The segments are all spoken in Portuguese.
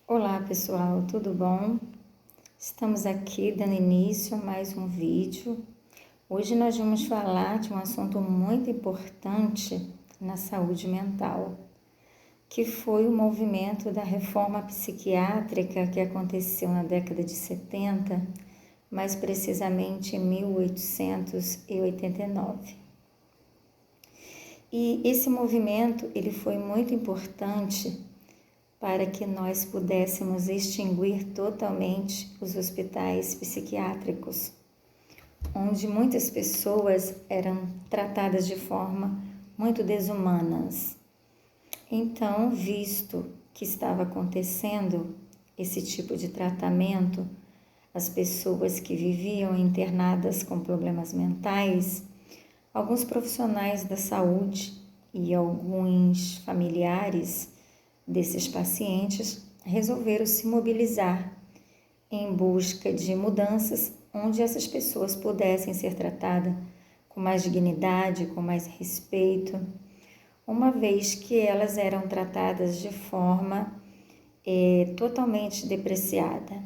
Olá pessoal, tudo bom? Estamos aqui dando início a mais um vídeo. Hoje nós vamos falar de um assunto muito importante na saúde mental, que foi o movimento da reforma psiquiátrica que aconteceu na década de 70, mais precisamente em 1889. E esse movimento ele foi muito importante para que nós pudéssemos extinguir totalmente os hospitais psiquiátricos, onde muitas pessoas eram tratadas de forma muito desumanas. Então, visto que estava acontecendo esse tipo de tratamento, as pessoas que viviam internadas com problemas mentais, alguns profissionais da saúde e alguns familiares desses pacientes resolveram se mobilizar em busca de mudanças onde essas pessoas pudessem ser tratadas com mais dignidade, com mais respeito, uma vez que elas eram tratadas de forma totalmente depreciada.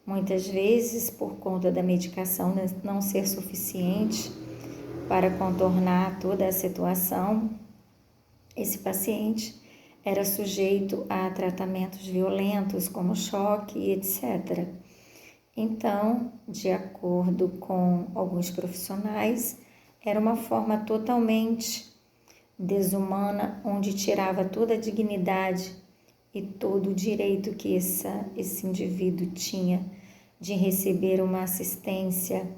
Muitas vezes, por conta da medicação não ser suficiente para contornar toda a situação, esse paciente era sujeito a tratamentos violentos, como choque e etc. Então, de acordo com alguns profissionais, era uma forma totalmente desumana, onde tirava toda a dignidade e todo o direito que esse indivíduo tinha de receber uma assistência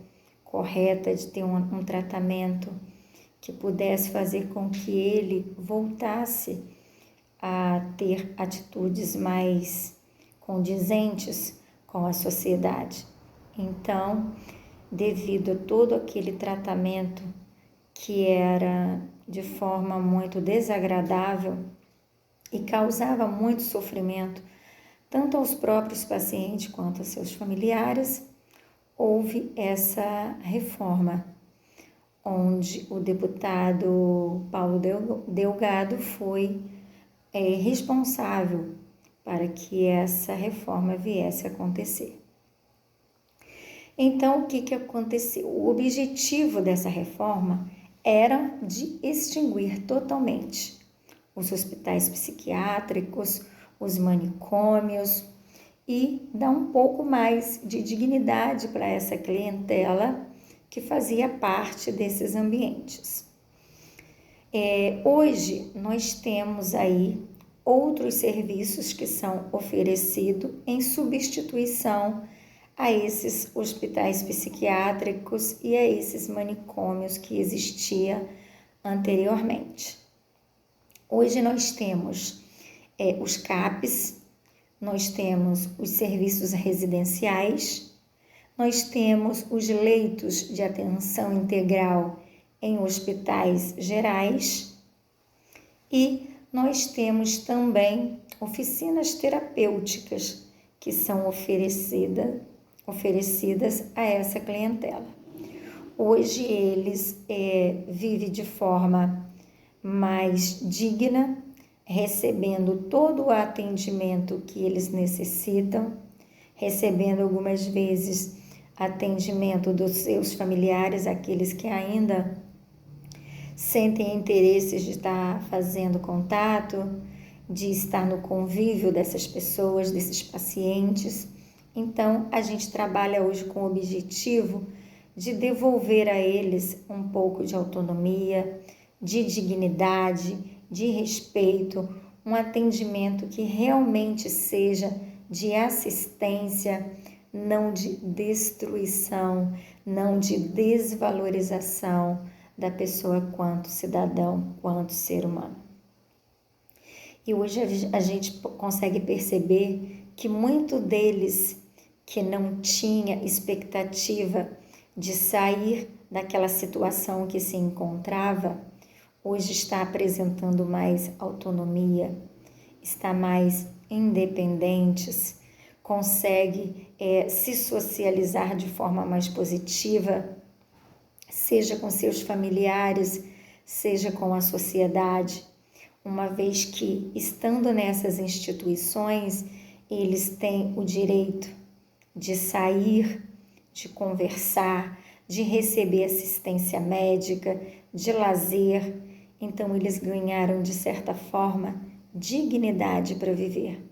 correta, de ter um tratamento que pudesse fazer com que ele voltasse a ter atitudes mais condizentes com a sociedade. Então, devido a todo aquele tratamento que era de forma muito desagradável e causava muito sofrimento, tanto aos próprios pacientes quanto aos seus familiares, houve essa reforma, onde o deputado Paulo Delgado foi responsável para que essa reforma viesse a acontecer. Então, o que aconteceu? O objetivo dessa reforma era de extinguir totalmente os hospitais psiquiátricos, os manicômios e dar um pouco mais de dignidade para essa clientela que fazia parte desses ambientes. Hoje nós temos aí outros serviços que são oferecidos em substituição a esses hospitais psiquiátricos e a esses manicômios que existia anteriormente. Hoje nós temos os CAPs, nós temos os serviços residenciais, nós temos os leitos de atenção integral em hospitais gerais e nós temos também oficinas terapêuticas que são oferecidas a essa clientela. Hoje eles vivem de forma mais digna, recebendo todo o atendimento que eles necessitam, recebendo algumas vezes atendimento dos seus familiares, aqueles que ainda sentem interesses de estar fazendo contato, de estar no convívio dessas pessoas, desses pacientes. Então, a gente trabalha hoje com o objetivo de devolver a eles um pouco de autonomia, de dignidade, de respeito, um atendimento que realmente seja de assistência, não de destruição, não de desvalorização da pessoa quanto cidadão, quanto ser humano. E hoje a gente consegue perceber que muito deles que não tinha expectativa de sair daquela situação que se encontrava, hoje está apresentando mais autonomia, está mais independentes, consegue se socializar de forma mais positiva, seja com seus familiares, seja com a sociedade, uma vez que, estando nessas instituições, eles têm o direito de sair, de conversar, de receber assistência médica, de lazer. Então, eles ganharam, de certa forma, dignidade para viver.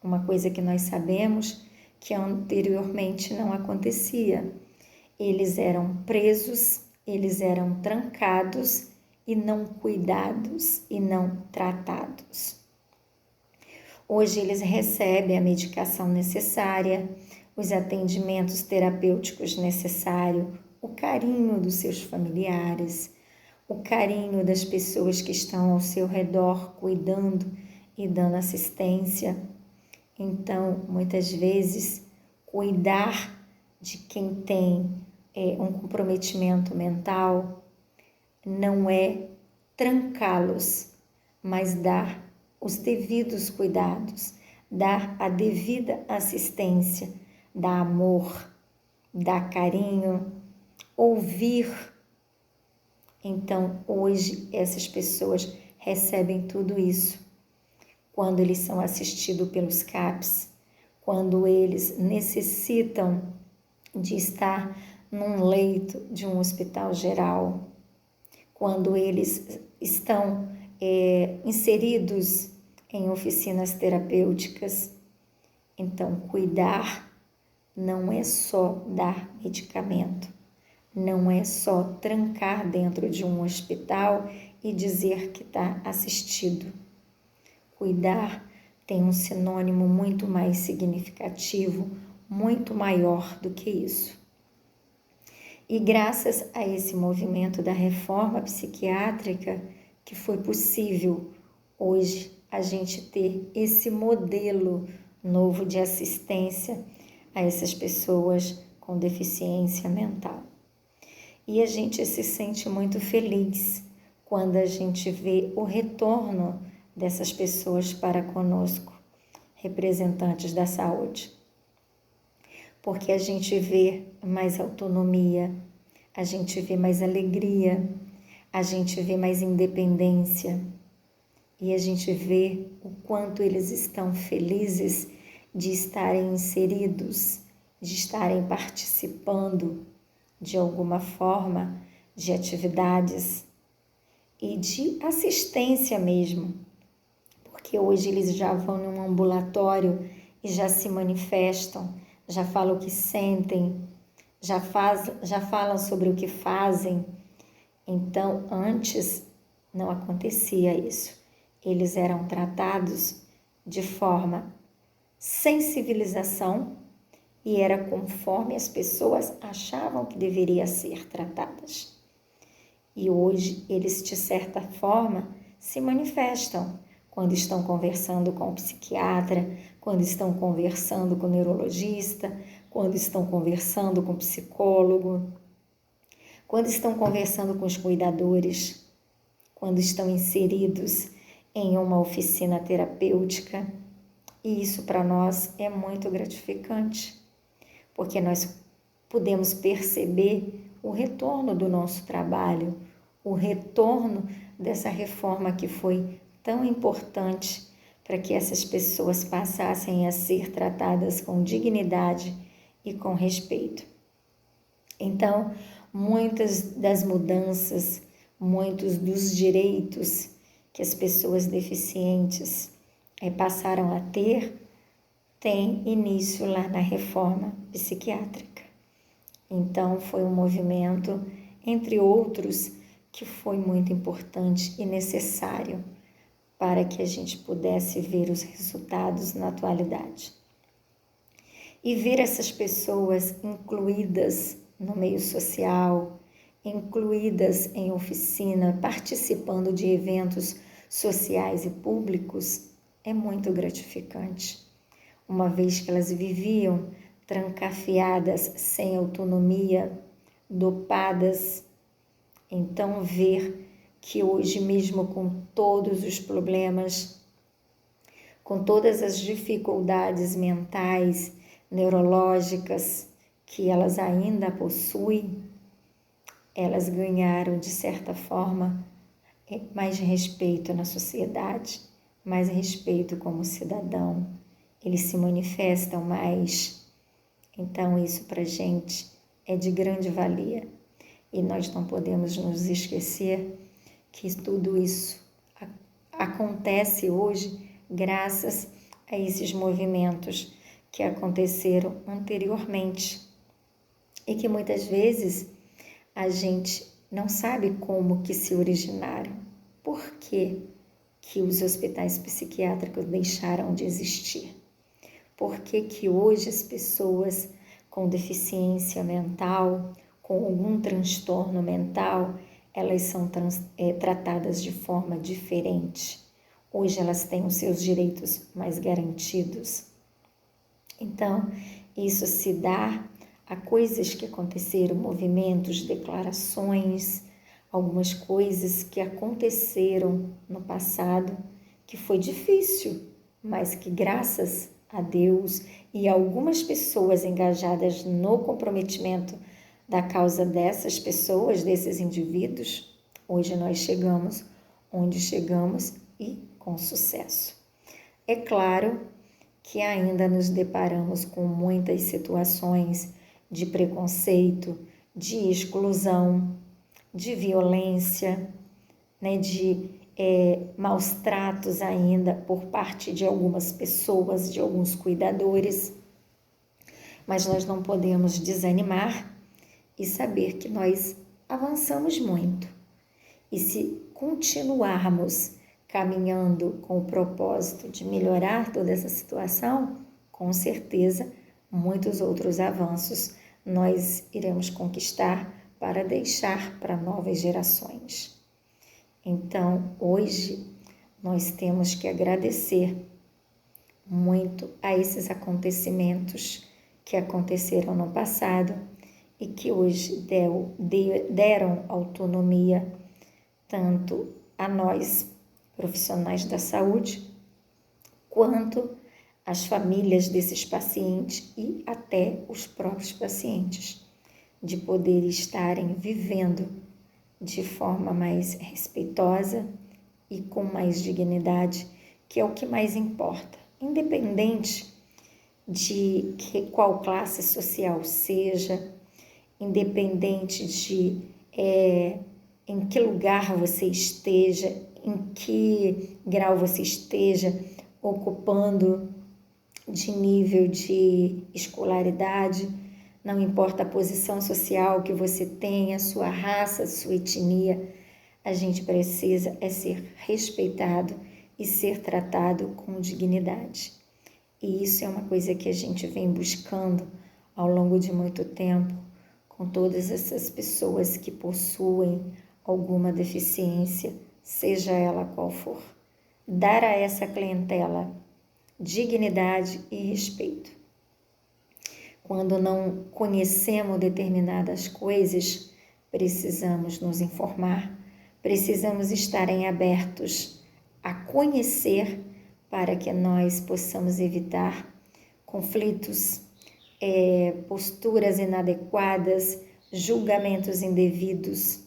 Uma coisa que nós sabemos que anteriormente não acontecia. Eles eram presos, eles eram trancados e não cuidados e não tratados. Hoje eles recebem a medicação necessária, os atendimentos terapêuticos necessários, o carinho dos seus familiares, o carinho das pessoas que estão ao seu redor, cuidando e dando assistência. Então, muitas vezes, cuidar de quem tem um comprometimento mental não é trancá-los, mas dar os devidos cuidados, dar a devida assistência, dar amor, dar carinho, ouvir. Então, hoje, essas pessoas recebem tudo isso. Quando eles são assistidos pelos CAPs, quando eles necessitam de estar num leito de um hospital geral, quando eles estão inseridos em oficinas terapêuticas. Então, cuidar não é só dar medicamento, não é só trancar dentro de um hospital e dizer que está assistido. Cuidar tem um sinônimo muito mais significativo, muito maior do que isso. E graças a esse movimento da reforma psiquiátrica que foi possível hoje a gente ter esse modelo novo de assistência a essas pessoas com deficiência mental. E a gente se sente muito feliz quando a gente vê o retorno dessas pessoas para conosco, representantes da saúde. Porque a gente vê mais autonomia, a gente vê mais alegria, a gente vê mais independência e a gente vê o quanto eles estão felizes de estarem inseridos, de estarem participando de alguma forma de atividades e de assistência mesmo, porque hoje eles já vão num ambulatório e já se manifestam, já falam o que sentem, já falam sobre o que fazem. Então, antes não acontecia isso. Eles eram tratados de forma sem civilização e era conforme as pessoas achavam que deveria ser tratadas. E hoje eles, de certa forma, se manifestam quando estão conversando com o psiquiatra, quando estão conversando com o neurologista, quando estão conversando com o psicólogo, quando estão conversando com os cuidadores, quando estão inseridos em uma oficina terapêutica. E isso para nós é muito gratificante, porque nós podemos perceber o retorno do nosso trabalho, o retorno dessa reforma que foi tão importante para que essas pessoas passassem a ser tratadas com dignidade e com respeito. Então, muitas das mudanças, muitos dos direitos que as pessoas deficientes passaram a ter, tem início lá na reforma psiquiátrica. Então, foi um movimento, entre outros, que foi muito importante e necessário para que a gente pudesse ver os resultados na atualidade. E ver essas pessoas incluídas no meio social, incluídas em oficina, participando de eventos sociais e públicos, é muito gratificante, uma vez que elas viviam trancafiadas, sem autonomia, dopadas. Então, ver que hoje mesmo com todos os problemas, com todas as dificuldades mentais, neurológicas que elas ainda possuem, elas ganharam, de certa forma, mais respeito na sociedade, mais respeito como cidadão eles se manifestam mais. Então isso para a gente é de grande valia. E nós não podemos nos esquecer que tudo isso acontece hoje graças a esses movimentos que aconteceram anteriormente e que muitas vezes a gente não sabe como que se originaram. Por que os hospitais psiquiátricos deixaram de existir? Por que hoje as pessoas com deficiência mental, com algum transtorno mental, elas são tratadas de forma diferente? Hoje elas têm os seus direitos mais garantidos. Então, isso se dá a coisas que aconteceram, movimentos, declarações, algumas coisas que aconteceram no passado, que foi difícil, mas que graças a Deus e algumas pessoas engajadas no comprometimento da causa dessas pessoas, desses indivíduos, hoje nós chegamos onde chegamos e com sucesso. É claro que ainda nos deparamos com muitas situações de preconceito, de exclusão, de violência, né, de maus tratos ainda por parte de algumas pessoas, de alguns cuidadores. Mas nós não podemos desanimar e saber que nós avançamos muito. E se continuarmos caminhando com o propósito de melhorar toda essa situação, com certeza muitos outros avanços nós iremos conquistar para deixar para novas gerações. Então, hoje nós temos que agradecer muito a esses acontecimentos que aconteceram no passado e que hoje deram autonomia tanto a nós, profissionais da saúde, quanto as famílias desses pacientes e até os próprios pacientes, de poder estarem vivendo de forma mais respeitosa e com mais dignidade, que é o que mais importa, independente de qual classe social seja, independente de em que lugar você esteja, em que grau você esteja ocupando de nível de escolaridade, não importa a posição social que você tenha, sua raça, sua etnia, a gente precisa ser respeitado e ser tratado com dignidade. E isso é uma coisa que a gente vem buscando ao longo de muito tempo, com todas essas pessoas que possuem alguma deficiência, seja ela qual for. Dar a essa clientela dignidade e respeito. Quando não conhecemos determinadas coisas, precisamos nos informar, precisamos estar abertos a conhecer para que nós possamos evitar conflitos, posturas inadequadas, julgamentos indevidos.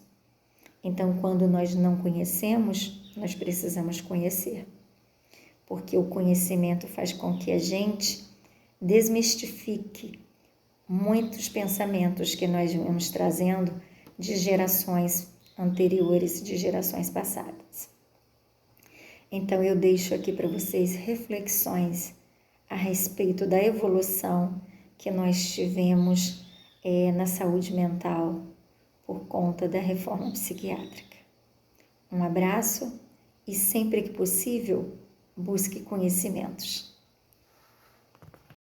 Então, quando nós não conhecemos, nós precisamos conhecer, porque o conhecimento faz com que a gente desmistifique muitos pensamentos que nós vamos trazendo de gerações anteriores, de gerações passadas. Então, eu deixo aqui para vocês reflexões a respeito da evolução que nós tivemos na saúde mental por conta da reforma psiquiátrica. Um abraço e sempre que possível, busque conhecimentos.